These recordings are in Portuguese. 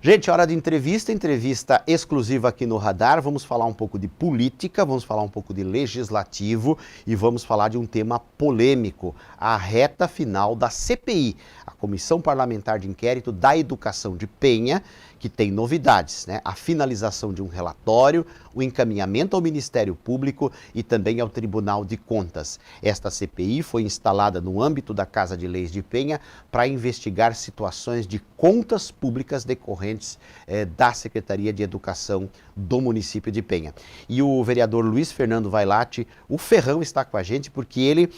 Gente, hora de entrevista exclusiva aqui no Radar. Vamos falar um pouco de política, vamos falar um pouco de legislativo e vamos falar de um tema polêmico, a reta final da CPI, a Comissão Parlamentar de Inquérito da Educação de Penha, que tem novidades, né? A finalização de um relatório, o encaminhamento ao Ministério Público e também ao Tribunal de Contas. Esta CPI foi instalada no âmbito da Casa de Leis de Penha para investigar situações de contas públicas decorrentes da Secretaria de Educação do município de Penha. E o vereador Luiz Fernando Vailate, o Ferrão, está com a gente porque ele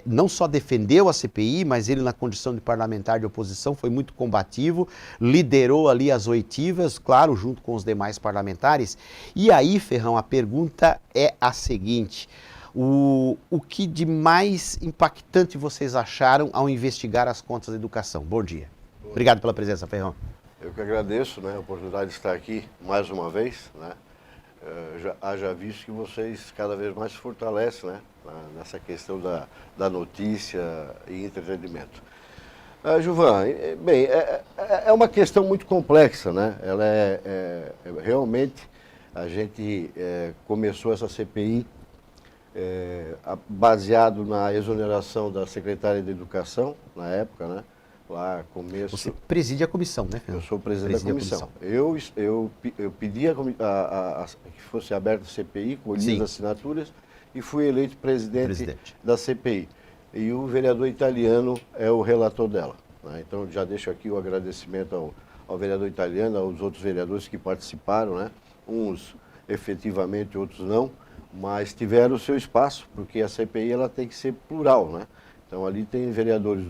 não só defendeu a CPI, mas ele, na condição de parlamentar de oposição, foi muito combativo, liderou ali as oitivas, claro, junto com os demais parlamentares. E aí, Ferrão, a pergunta é a seguinte: o que de mais impactante vocês acharam ao investigar as contas da educação? Bom dia. Obrigado pela presença, Ferrão. Eu que agradeço, né, a oportunidade de estar aqui mais uma vez, né? Haja visto que vocês cada vez mais se fortalecem, né, nessa questão da notícia e entretenimento. Gilvan, bem, é uma questão muito complexa, né? Ela realmente, a gente começou essa CPI baseado na exoneração da secretária de Educação, na época, né? Lá começo... Você preside a comissão, né, Ferrão? Eu sou presidente da comissão. Eu pedi que fosse aberta a CPI, colhi as assinaturas e fui eleito presidente da CPI. E o vereador Italiano é o relator dela, né? Então já deixo aqui o agradecimento ao vereador Italiano, aos outros vereadores que participaram, né? Uns efetivamente, outros não, mas tiveram o seu espaço, porque a CPI ela tem que ser plural, né? Então ali tem vereadores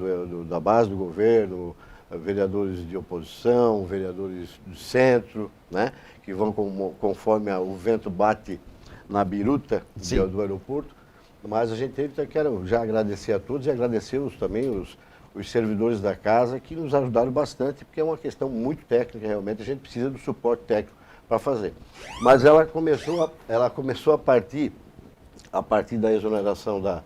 da base do governo, vereadores de oposição, vereadores do centro, né? Que vão conforme o vento bate na biruta do aeroporto. Mas a gente quero já agradecer a todos e agradecer também os servidores da casa que nos ajudaram bastante, porque é uma questão muito técnica, realmente, a gente precisa do suporte técnico para fazer. Mas ela começou a partir da exoneração da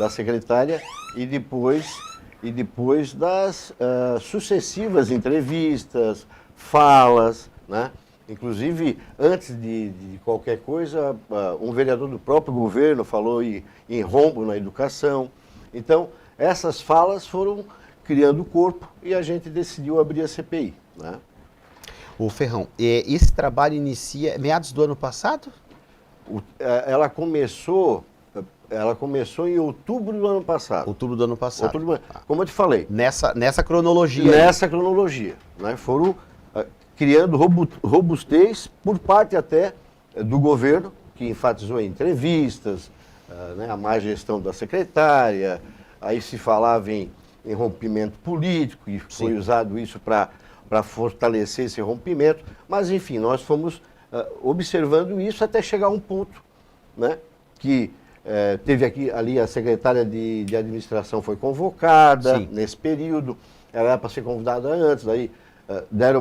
secretária e depois das sucessivas entrevistas, falas, né? Inclusive, antes de qualquer coisa, um vereador do próprio governo falou em rombo na educação. Então, essas falas foram criando corpo e a gente decidiu abrir a CPI, né? Ô Ferrão, esse trabalho inicia meados do ano passado? Ela começou em outubro do ano passado. Outubro do ano passado. Como eu te falei. Nessa cronologia. Nessa cronologia, né? Foram criando robustez por parte até do governo, que enfatizou em entrevistas, né, a má gestão da secretária, aí se falava em rompimento político, e foi usado isso para fortalecer esse rompimento, mas enfim, nós fomos observando isso até chegar a um ponto, né, que teve ali a secretária de administração foi convocada nesse período, ela era para ser convidada antes, daí deram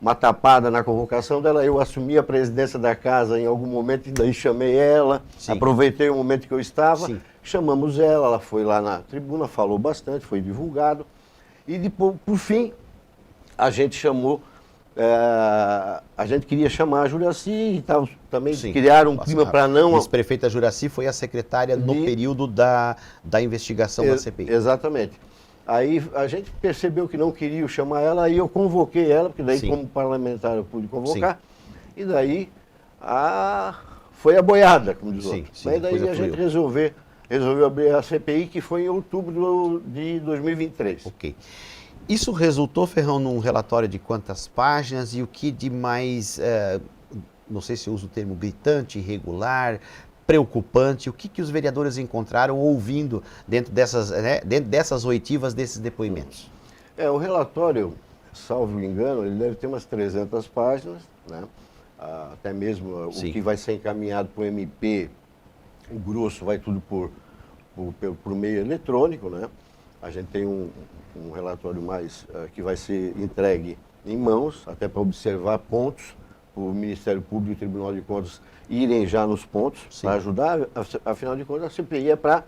uma tapada na convocação dela, eu assumi a presidência da casa em algum momento e daí chamei ela, aproveitei o momento que eu estava, chamamos ela foi lá na tribuna, falou bastante, foi divulgado, e depois, por fim, a gente chamou, a gente queria chamar a Juracy e também criaram um clima para não... A vice-prefeita Juracy foi a secretária no período da investigação da CPI. Exatamente. Aí a gente percebeu que não queria chamar ela, aí eu convoquei ela, porque daí como parlamentar eu pude convocar, e daí foi a boiada, como diz o outro. Mas daí a gente resolveu abrir a CPI, que foi em outubro de 2023. Ok. Isso resultou, Ferrão, num relatório de quantas páginas e o que de mais, não sei se eu uso o termo gritante, irregular, preocupante, o que os vereadores encontraram ouvindo dentro dessas oitivas, desses depoimentos? O relatório, salvo engano, ele deve ter umas 300 páginas, né? Até mesmo o que vai ser encaminhado para o MP, o grosso vai tudo por meio eletrônico, né? A gente tem um relatório mais que vai ser entregue em mãos, até para observar pontos, o Ministério Público e o Tribunal de Contas irem já nos pontos para ajudar, afinal de contas a CPI é para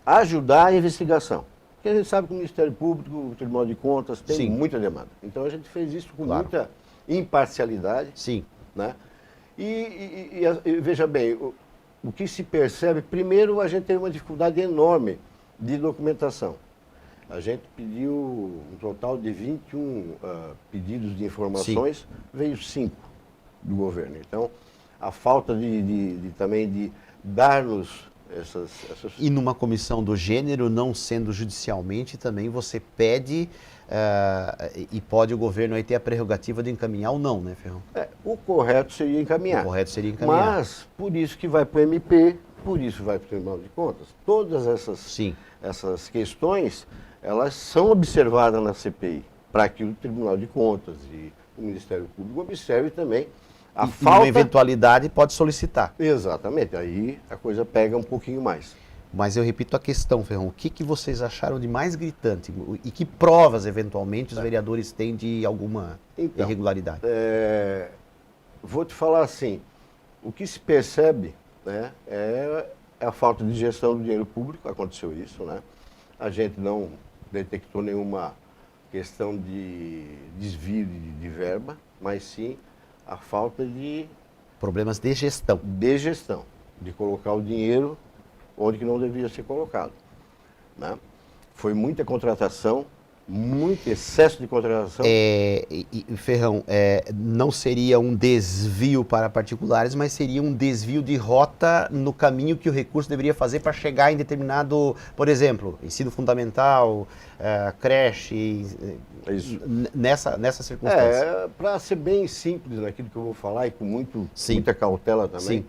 ajudar a investigação. Porque a gente sabe que o Ministério Público, o Tribunal de Contas tem Sim. muita demanda. Então a gente fez isso com Claro. muita imparcialidade. Sim. Né? E veja bem, o que se percebe, primeiro a gente tem uma dificuldade enorme de documentação. A gente pediu um total de 21 pedidos de informações, veio 5 do governo. Então, a falta também de dar-nos essas... E numa comissão do gênero, não sendo judicialmente, também você pede e pode o governo aí ter a prerrogativa de encaminhar ou não, né, Ferrão? O correto seria encaminhar. O correto seria encaminhar. Mas, por isso que vai para o MP, por isso vai para o Tribunal de Contas. Todas essas questões, elas são observadas na CPI, para que o Tribunal de Contas e o Ministério Público observem também a falta... Numa eventualidade pode solicitar. Exatamente, aí a coisa pega um pouquinho mais. Mas eu repito a questão, Ferrão, o que vocês acharam de mais gritante e que provas, eventualmente, os vereadores têm de alguma irregularidade? Vou te falar assim, o que se percebe, né, é a falta de gestão do dinheiro público, aconteceu isso, né? A gente não detectou nenhuma questão de desvio de verba, mas sim a falta de... Problemas de gestão. De colocar o dinheiro onde que não deveria ser colocado. Né? Foi muita contratação, muito excesso de contratação. Ferrão, não seria um desvio para particulares, mas seria um desvio de rota no caminho que o recurso deveria fazer para chegar em determinado, por exemplo, ensino fundamental, creche, nessa circunstância. Para ser bem simples naquilo que eu vou falar e com muita cautela também,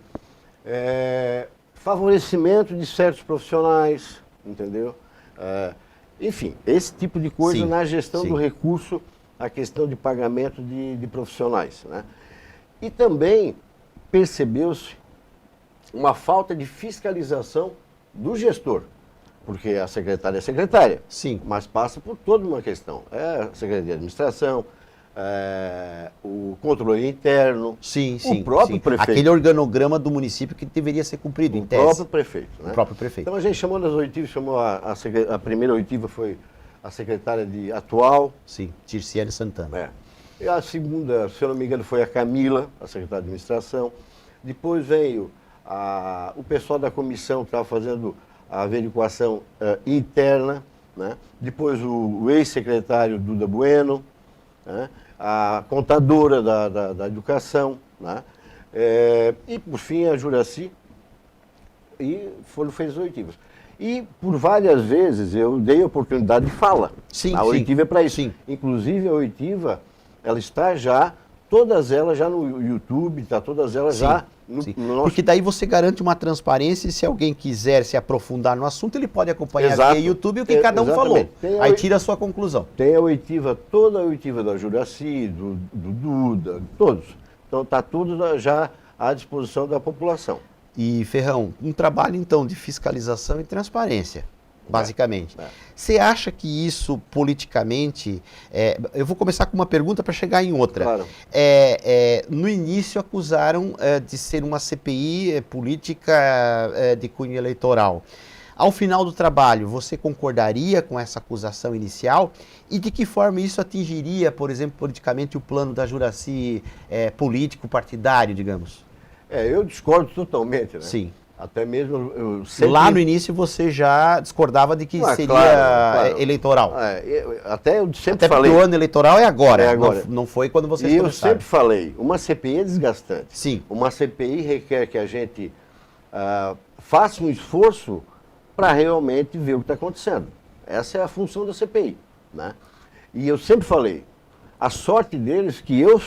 favorecimento de certos profissionais, entendeu? Enfim, esse tipo de coisa na gestão do recurso, a questão de pagamento de profissionais. Né? E também percebeu-se uma falta de fiscalização do gestor, porque a secretária é secretária, mas passa por toda uma questão. A Secretaria de Administração, o controle interno, o próprio prefeito. Aquele organograma do município que deveria ser cumprido, em tese. O próprio prefeito. Né? O próprio prefeito. Então a gente chamou nas oitivas, a primeira oitiva foi a secretária atual. Sim, Tirciane Santana. E a segunda, se eu não me engano, foi a Camila, a secretária de Administração. Depois veio o pessoal da comissão que estava fazendo a averiguação interna. Né? Depois o ex-secretário Duda Bueno, né? A contadora da educação, né? E por fim a Juraci, e fez as oitivas. E por várias vezes eu dei oportunidade de fala. A oitiva é para isso. Inclusive a oitiva, ela está todas elas já no YouTube, está todas elas já no nosso... Porque daí você garante uma transparência e se alguém quiser se aprofundar no assunto, ele pode acompanhar via YouTube o que cada um falou. Aí tira a sua conclusão. Tem a oitiva, toda a oitiva da Juraci, do Duda, todos. Então está tudo já à disposição da população. E, Ferrão, um trabalho então de fiscalização e transparência, basicamente. Você acha que isso politicamente... eu vou começar com uma pergunta para chegar em outra. Claro. No início acusaram de ser uma CPI política de cunho eleitoral. Ao final do trabalho, você concordaria com essa acusação inicial? E de que forma isso atingiria, por exemplo, politicamente o plano da Juraci político, partidário, digamos? Eu discordo totalmente, né? Sim. Até mesmo eu sempre... Lá no início você já discordava de que seria eleitoral. Até eu sempre falei... Porque o ano eleitoral é agora. Não foi quando vocês começaram. E eu sempre falei, uma CPI é desgastante. Sim. Uma CPI requer que a gente faça um esforço para realmente ver o que está acontecendo. Essa é a função da CPI. Né? E eu sempre falei, a sorte deles que eu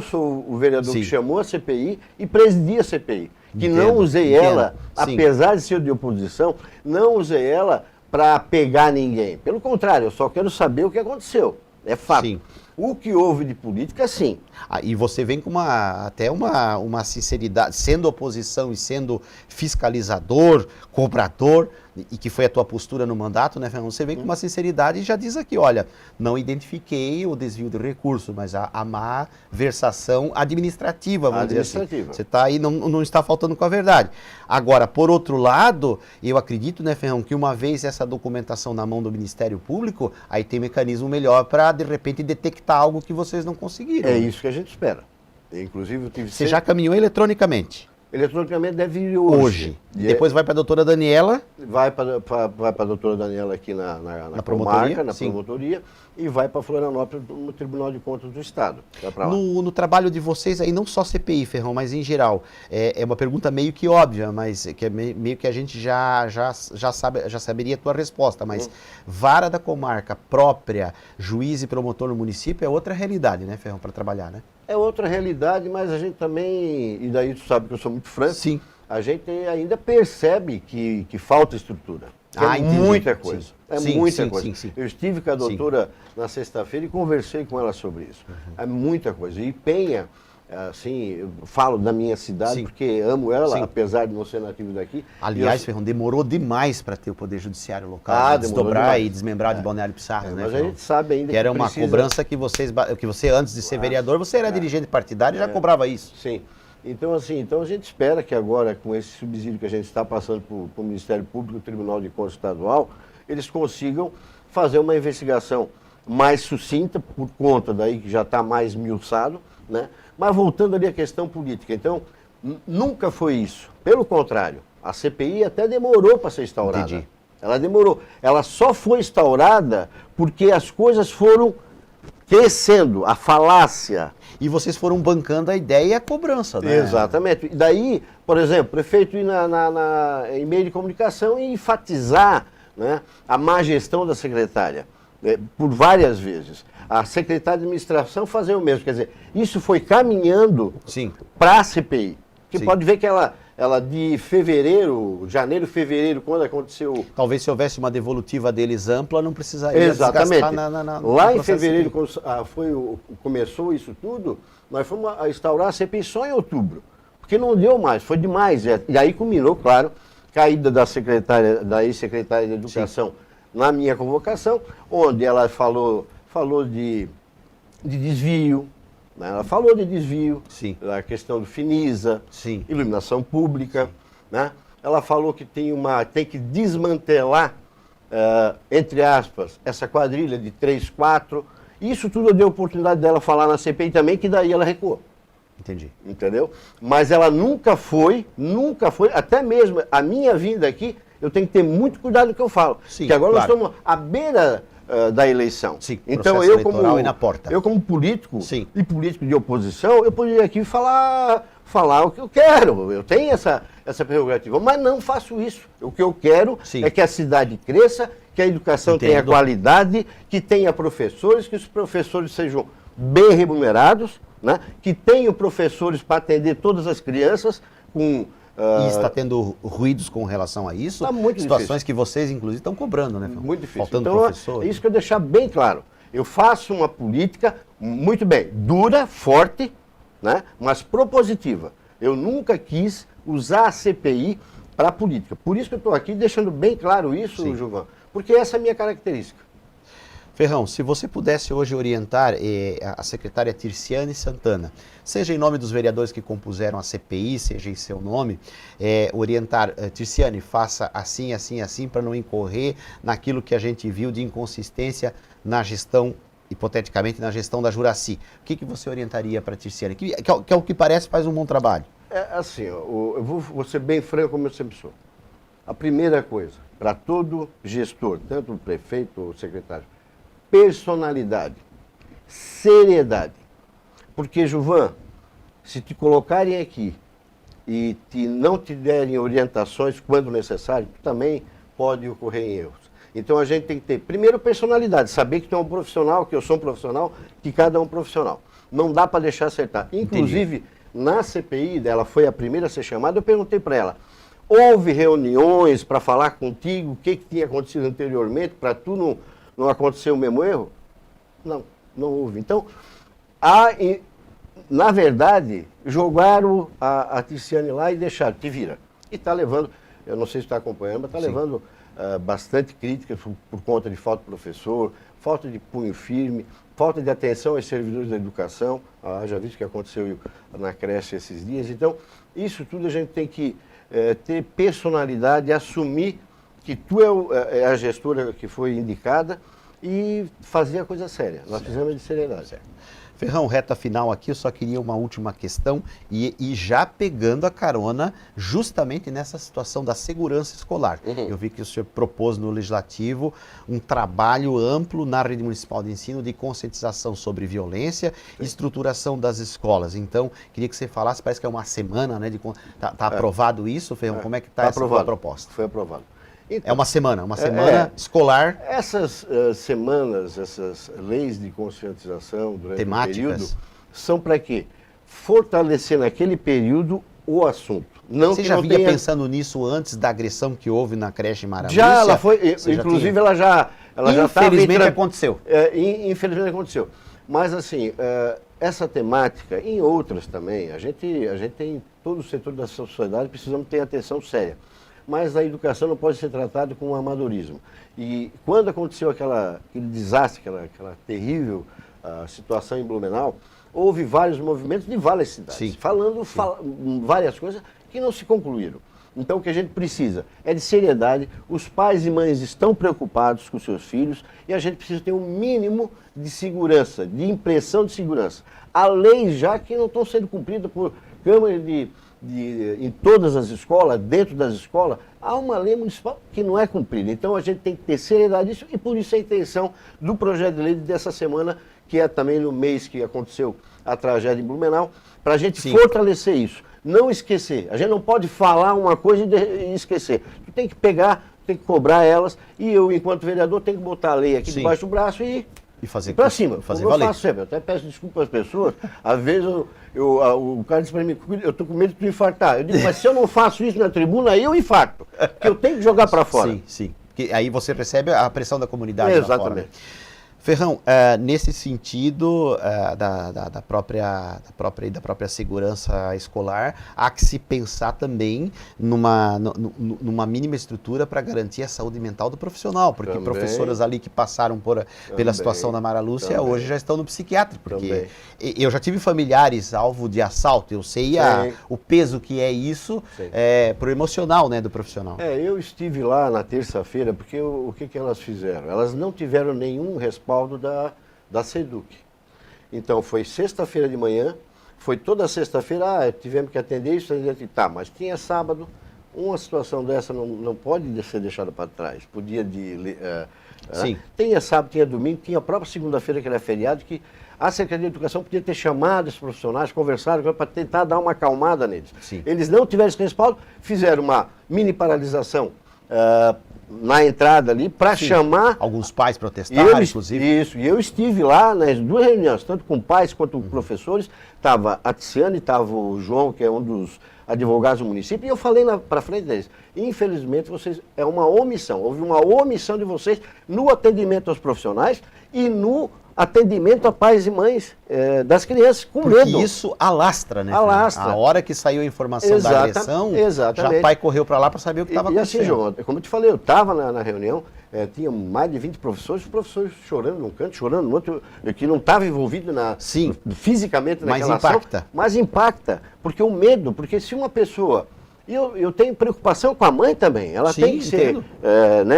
sou o vereador que chamou a CPI e presidi a CPI. Que não usei ela, apesar de ser de oposição, não usei ela para pegar ninguém. Pelo contrário, eu só quero saber o que aconteceu. É fato. Sim. O que houve de política, sim. E você vem com até uma sinceridade, sendo oposição e sendo fiscalizador, cobrador, e que foi a tua postura no mandato, né, Fernando? Você vem com uma sinceridade e já diz aqui, olha, não identifiquei o desvio de recursos, mas a má versação administrativa, vamos dizer assim. Você está aí, não está faltando com a verdade. Agora, por outro lado, eu acredito, né, Fernando, que uma vez essa documentação na mão do Ministério Público, aí tem um mecanismo melhor para, de repente, detectar algo que vocês não conseguiram. É isso que a gente espera. Inclusive, eu tive Você já caminhou eletronicamente? Eletronicamente deve ir hoje. Depois vai para a doutora Daniela? Vai para a doutora Daniela aqui na promotoria, promotoria, e vai para Florianópolis no Tribunal de Contas do Estado. No trabalho de vocês aí, não só CPI, Ferrão, mas em geral, é uma pergunta meio que óbvia, mas que é meio que a gente já saberia a tua resposta, mas vara da comarca própria, juiz e promotor no município é outra realidade, né, Ferrão, para trabalhar, né? É outra realidade, mas a gente também, e daí tu sabe que eu sou muito franco, sim, a gente ainda percebe que falta estrutura. Muita coisa. Sim. É muita coisa. Sim. Eu estive com a doutora na sexta-feira e conversei com ela sobre isso. É muita coisa. E Penha, assim, eu falo da minha cidade porque amo ela, apesar de não ser nativo daqui. Aliás, Ferrão, demorou demais para ter o Poder Judiciário local, desdobrar e desmembrar de Balneário Pissarras, né, mas Ferrão? a gente sabe ainda que era uma cobrança que você antes de ser vereador, você era dirigente partidário e já cobrava isso. Sim. Então, assim, a gente espera que agora, com esse subsídio que a gente está passando para o Ministério Público e o Tribunal de Contas Estadual, eles consigam fazer uma investigação mais sucinta, por conta daí que já está mais esmiuçado, né? Mas voltando ali à questão política. Então, nunca foi isso. Pelo contrário, a CPI até demorou para ser instaurada. Entendi. Ela demorou. Ela só foi instaurada porque as coisas foram crescendo, a falácia. E vocês foram bancando a ideia e a cobrança, né? Exatamente. E daí, por exemplo, o prefeito ir em meio de comunicação e enfatizar, né, a má gestão da secretária, por várias vezes. A secretária de administração fazer o mesmo. Quer dizer, isso foi caminhando para a CPI. Você pode ver que ela de janeiro, fevereiro, quando aconteceu... Talvez se houvesse uma devolutiva deles ampla, não precisaria desgastar lá em fevereiro, quando começou isso tudo, nós fomos a instaurar a CPI só em outubro. Porque não deu mais, foi demais. E aí culminou, claro, a ida da ex-secretária de Educação na minha convocação, onde ela falou de desvio. Ela falou de desvio, a questão do Finisa, iluminação pública. Né? Ela falou que tem que desmantelar, entre aspas, essa quadrilha de 3, 4. Isso tudo deu oportunidade dela falar na CPI também, que daí ela recuou. Entendi. Entendeu? Mas ela nunca foi, até mesmo a minha vinda aqui, eu tenho que ter muito cuidado no que eu falo. Porque agora nós estamos à beira da eleição. Então eu como político e político de oposição, eu poderia aqui falar o que eu quero. Eu tenho essa prerrogativa, mas não faço isso. O que eu quero é que a cidade cresça, que a educação tenha qualidade, que tenha professores, que os professores sejam bem remunerados, né? Que tenham professores para atender todas as crianças com... E está tendo ruídos com relação a isso? Está muito situações difícil. Que vocês, inclusive, estão cobrando, né? Muito difícil. Faltando então, professor. É isso que eu deixar bem claro. Eu faço uma política, muito bem, dura, forte, né? Mas propositiva. Eu nunca quis usar a CPI para a política. Por isso que eu estou aqui deixando bem claro isso, Gilvan. Porque essa é a minha característica. Ferrão, se você pudesse hoje orientar a secretária Tirciane Santana, seja em nome dos vereadores que compuseram a CPI, seja em seu nome, orientar, Tirciane, faça assim, assim, assim, para não incorrer naquilo que a gente viu de inconsistência na gestão, hipoteticamente, na gestão da Juraci. O que você orientaria para a Tirciane? Que é o que parece faz um bom trabalho. É assim, eu vou ser bem franco como eu sempre sou. A primeira coisa, para todo gestor, tanto o prefeito ou o secretário, personalidade, seriedade. Porque, Gilvan, se te colocarem aqui e não te derem orientações quando necessário, também pode ocorrer em erros. Então a gente tem que ter, primeiro, personalidade, saber que tu é um profissional, que eu sou um profissional, que cada um é um profissional. Não dá para deixar acertar. Inclusive, na CPI, ela foi a primeira a ser chamada, eu perguntei para ela, houve reuniões para falar contigo, o que tinha acontecido anteriormente, para tu não acontecer o mesmo erro? Não houve. Então, na verdade, jogaram a Tirciane lá e deixaram, te vira. E está levando, eu não sei se está acompanhando, mas está levando bastante críticas por conta de falta de professor, falta de punho firme, falta de atenção aos servidores da educação. Já visto o que aconteceu na creche esses dias. Então, isso tudo a gente tem que ter personalidade, assumir que tu é a gestora que foi indicada e fazer a coisa séria. Nós fizemos de seriedade. Ferrão, reta final aqui, eu só queria uma última questão e já pegando a carona justamente nessa situação da segurança escolar. Eu vi que o senhor propôs no Legislativo um trabalho amplo na rede municipal de ensino de conscientização sobre violência e estruturação das escolas. Então, queria que você falasse, parece que é uma semana, né? Tá aprovado isso, Ferrão? Como é que está essa sua proposta? Foi aprovado. Então, é uma semana escolar. Essas semanas, essas leis de conscientização durante temáticas. o período, são para quê? Fortalecer naquele período o assunto. Você já vinha pensando nisso antes da agressão que houve na creche Maravilha? Já, ela foi, inclusive ela já infelizmente aconteceu. Infelizmente aconteceu. Mas assim, essa temática, em outras também, a gente tem todo o setor da sociedade, precisamos ter atenção séria. Mas a educação não pode ser tratada com amadorismo. E quando aconteceu aquele desastre, aquela terrível situação em Blumenau, houve vários movimentos de várias cidades, falando várias coisas que não se concluíram. Então o que a gente precisa é de seriedade, os pais e mães estão preocupados com seus filhos e a gente precisa ter um mínimo de segurança, de impressão de segurança. Há leis já que não estão sendo cumpridas por câmaras em todas as escolas, dentro das escolas, há uma lei municipal que não é cumprida. Então a gente tem que ter seriedade nisso e por isso a intenção do projeto de lei dessa semana, que é também no mês que aconteceu a tragédia em Blumenau, para a gente fortalecer isso. Não esquecer. A gente não pode falar uma coisa e esquecer. Tu tem que pegar, tem que cobrar elas e eu, enquanto vereador, tenho que botar a lei aqui debaixo do braço e fazer para cima. Eu faço sempre. Eu até peço desculpa às pessoas. Às vezes o cara diz para mim, eu estou com medo de tu infartar. Eu digo, mas se eu não faço isso na tribuna, eu infarto. Porque eu tenho que jogar para fora. Sim. Porque aí você recebe a pressão da comunidade. Exatamente. Ferrão, nesse sentido da própria segurança escolar, há que se pensar também numa mínima estrutura para garantir a saúde mental do profissional, porque professoras ali que passaram pela situação da Mara Lúcia hoje já estão no psiquiátrico, porque eu já tive familiares alvo de assalto, eu sei o peso que é isso pro emocional, né, do profissional. Eu estive lá na terça-feira, porque o que elas fizeram? Elas não tiveram nenhum respaldo da SEDUC. Então, foi sexta-feira de manhã, foi toda sexta-feira, tivemos que atender isso, mas tinha sábado, uma situação dessa não pode ser deixada para trás, podia tinha sábado, tinha domingo, tinha a própria segunda-feira, que era feriado, que a Secretaria de Educação podia ter chamado esses profissionais, conversado para tentar dar uma acalmada neles. Eles não tiveram esse respaldo, fizeram uma mini paralisação na entrada ali, para chamar... Alguns pais protestaram, inclusive. Isso, e eu estive lá nas duas reuniões, tanto com pais quanto com professores, estava a Tiziane, estava o João, que é um dos advogados do município, e eu falei para frente deles, infelizmente vocês, houve uma omissão de vocês no atendimento aos profissionais e no atendimento a pais e mães das crianças, com medo. Porque isso alastra, né? Alastra. A hora que saiu a informação da agressão, já o pai correu para lá para saber o que estava acontecendo. E assim, João, como eu te falei, eu estava na reunião, tinha mais de 20 professores, os professores chorando num canto, chorando no outro, que não estava envolvido fisicamente naquela ação. Mas impacta, porque o medo, porque se uma pessoa... Eu tenho preocupação com a mãe também, ela tem que ser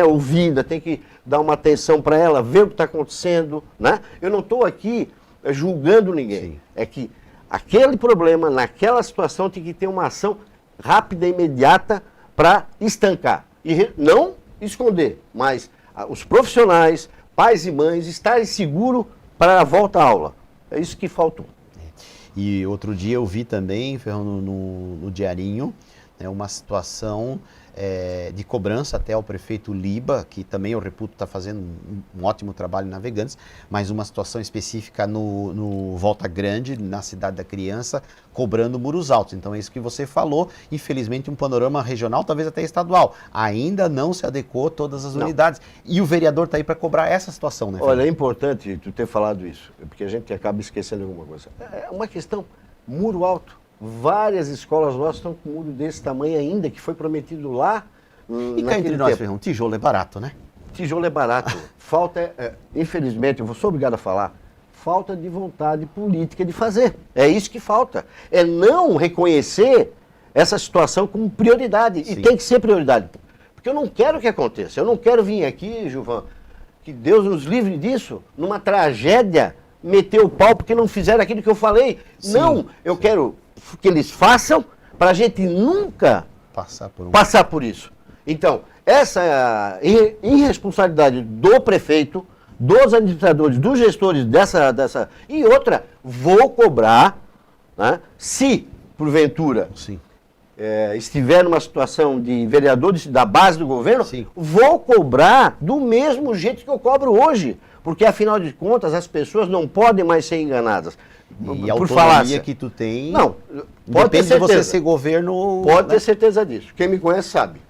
ouvida, tem que dar uma atenção para ela, ver o que está acontecendo, né? Eu não estou aqui julgando ninguém, é que aquele problema, naquela situação, tem que ter uma ação rápida e imediata para estancar, e não esconder, mas os profissionais, pais e mães, estarem seguros para a volta à aula, é isso que faltou. E outro dia eu vi também, Ferrão, no Diarinho, uma situação de cobrança até ao prefeito Liba, que também eu reputo está fazendo um ótimo trabalho em Navegantes, mas uma situação específica no Volta Grande, na Cidade da Criança, cobrando muros altos. Então é isso que você falou, infelizmente um panorama regional, talvez até estadual, ainda não se adequou todas as unidades. E o vereador está aí para cobrar essa situação, né, Fernando? Olha, é importante tu ter falado isso, porque a gente acaba esquecendo alguma coisa. É uma questão, muro alto. Várias escolas nossas estão com um muro desse tamanho ainda, que foi prometido lá E cá entre nós, Ferrão, tijolo é barato, né? Tijolo é barato. Falta, infelizmente, eu sou obrigado a falar, falta de vontade política de fazer. É isso que falta. É não reconhecer essa situação como prioridade. Sim. E tem que ser prioridade. Porque eu não quero que aconteça. Eu não quero vir aqui, Gilvan, que Deus nos livre disso, numa tragédia, meter o pau porque não fizeram aquilo que eu falei. Sim. Não, eu quero que eles façam para a gente nunca passar por isso. Então, essa irresponsabilidade do prefeito, dos administradores, dos gestores dessa... E outra, vou cobrar, né, se, porventura, estiver numa situação de vereadores da base do governo, vou cobrar do mesmo jeito que eu cobro hoje. Porque, afinal de contas, as pessoas não podem mais ser enganadas. E a autonomia que tu tem, não, pode ter certeza. De você ser governo... Pode ter certeza disso. Quem me conhece sabe.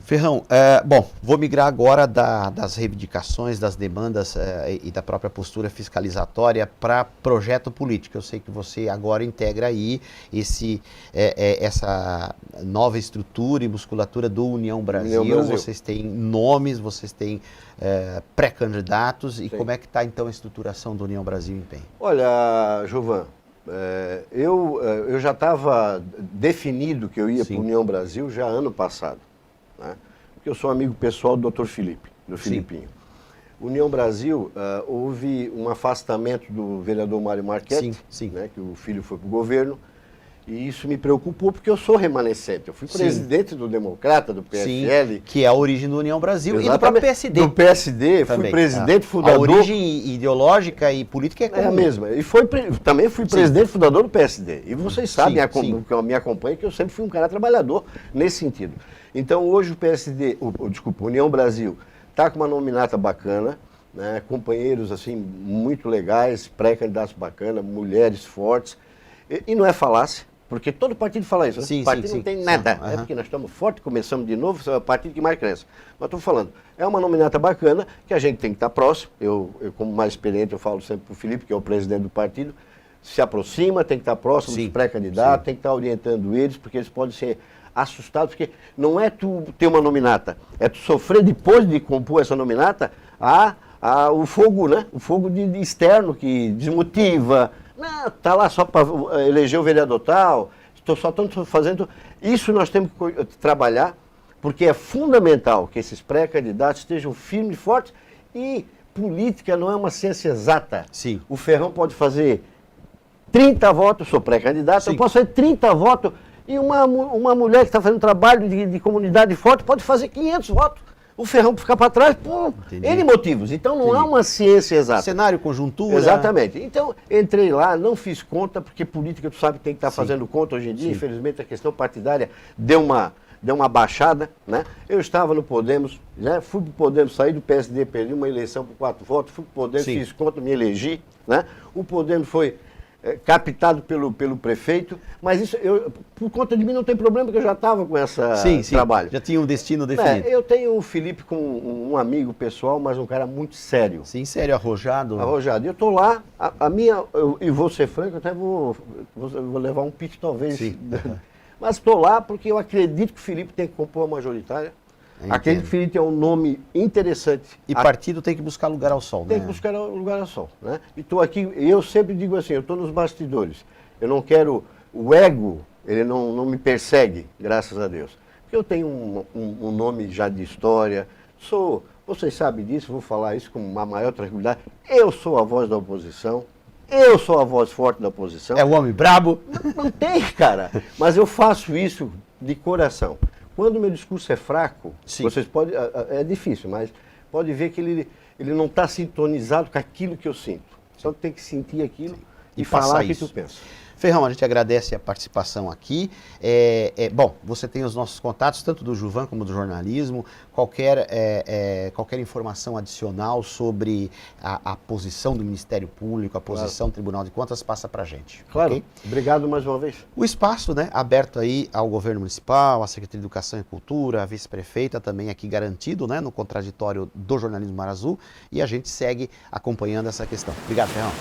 Ferrão, bom, vou migrar agora das reivindicações, das demandas e da própria postura fiscalizatória para projeto político. Eu sei que você agora integra aí essa nova estrutura e musculatura do União Brasil. Vocês têm nomes, vocês têm pré-candidatos. E como é que está então a estruturação do União Brasil em Pé? Olha, Gilvan, eu já estava definido que eu ia para a União Brasil já ano passado. Né? Porque eu sou amigo pessoal do Dr. Felipe, do Filipinho. União Brasil, houve um afastamento do vereador Mário Marchetti, né, que o filho foi para o governo, e isso me preocupou porque eu sou remanescente. Eu fui presidente do Democrata, do PSL. Que é a origem do União Brasil. Exatamente. E do próprio PSD. Do PSD, também. Fui presidente fundador. A origem ideológica e política é a mesma. E também fui presidente fundador do PSD. E vocês sabem, que me acompanham, que eu sempre fui um cara trabalhador nesse sentido. Então hoje o PSD, a União Brasil, está com uma nominata bacana, né, companheiros assim muito legais, pré-candidatos bacanas, mulheres fortes. E não é falácia, porque todo partido fala isso. Né? O partido não tem nada. É porque nós estamos fortes, começamos de novo, é o partido que mais cresce. Mas estou falando, é uma nominata bacana, que a gente tem que estar próximo. Eu, como mais experiente, eu falo sempre para o Felipe, que é o presidente do partido, se aproxima, tem que estar próximo dos pré-candidatos, tem que estar orientando eles, porque eles podem ser assustados, porque não é tu ter uma nominata, é tu sofrer depois de compor essa nominata o fogo, né? O fogo de externo que desmotiva. Não, tá lá só para eleger o vereador tal, só estão fazendo. Isso nós temos que trabalhar, porque é fundamental que esses pré-candidatos estejam firmes e fortes, e política não é uma ciência exata. O Ferrão pode fazer 30 votos, sou pré-candidato, eu posso fazer 30 votos, e uma mulher que está fazendo trabalho de comunidade forte pode fazer 500 votos. O Ferrão ficar para trás, N motivos. Então não há uma ciência exata. Cenário, conjuntura. Exatamente. Então entrei lá, não fiz conta, porque política tu sabe que tem que estar fazendo conta hoje em dia. Infelizmente a questão partidária deu uma baixada, né? Eu estava no Podemos, né? Fui para o Podemos, saí do PSD, perdi uma eleição por 4 votos, fui para o Podemos, fiz conta, me elegi, né? O Podemos foi captado pelo prefeito, mas isso, por conta de mim não tem problema, porque eu já estava com esse trabalho. Já tinha um destino definido. Eu tenho o Felipe como um amigo pessoal, mas um cara muito sério. Sim, sério, arrojado. Arrojado. Eu estou lá, e vou ser franco, até vou levar um pique talvez. Mas estou lá porque eu acredito que o Felipe tem que compor a majoritária. Acredito que o Felipe é um nome interessante. E partido tem que buscar lugar ao sol, Tem que buscar lugar ao sol, né? E estou aqui, eu sempre digo assim, eu estou nos bastidores. Eu não quero, o ego, ele não me persegue, graças a Deus. Porque eu tenho um nome já de história, vocês sabem disso, vou falar isso com uma maior tranquilidade. Eu sou a voz da oposição, eu sou a voz forte da oposição. É o homem brabo? Não tem, cara. Mas eu faço isso de coração. Quando o meu discurso é fraco, vocês podem, é difícil, mas pode ver que ele não está sintonizado com aquilo que eu sinto. Só tem que sentir aquilo e falar o que tu pensa. Ferrão, a gente agradece a participação aqui. Bom, você tem os nossos contatos, tanto do Gilvan como do jornalismo. Qualquer informação adicional sobre a posição do Ministério Público, a posição do Tribunal de Contas, passa para a gente. Claro. Okay? Obrigado mais uma vez. O espaço, né, aberto aí ao Governo Municipal, à Secretaria de Educação e Cultura, à Vice-Prefeita, também aqui garantido, né, no contraditório do Jornalismo Mar Azul. E a gente segue acompanhando essa questão. Obrigado, Ferrão.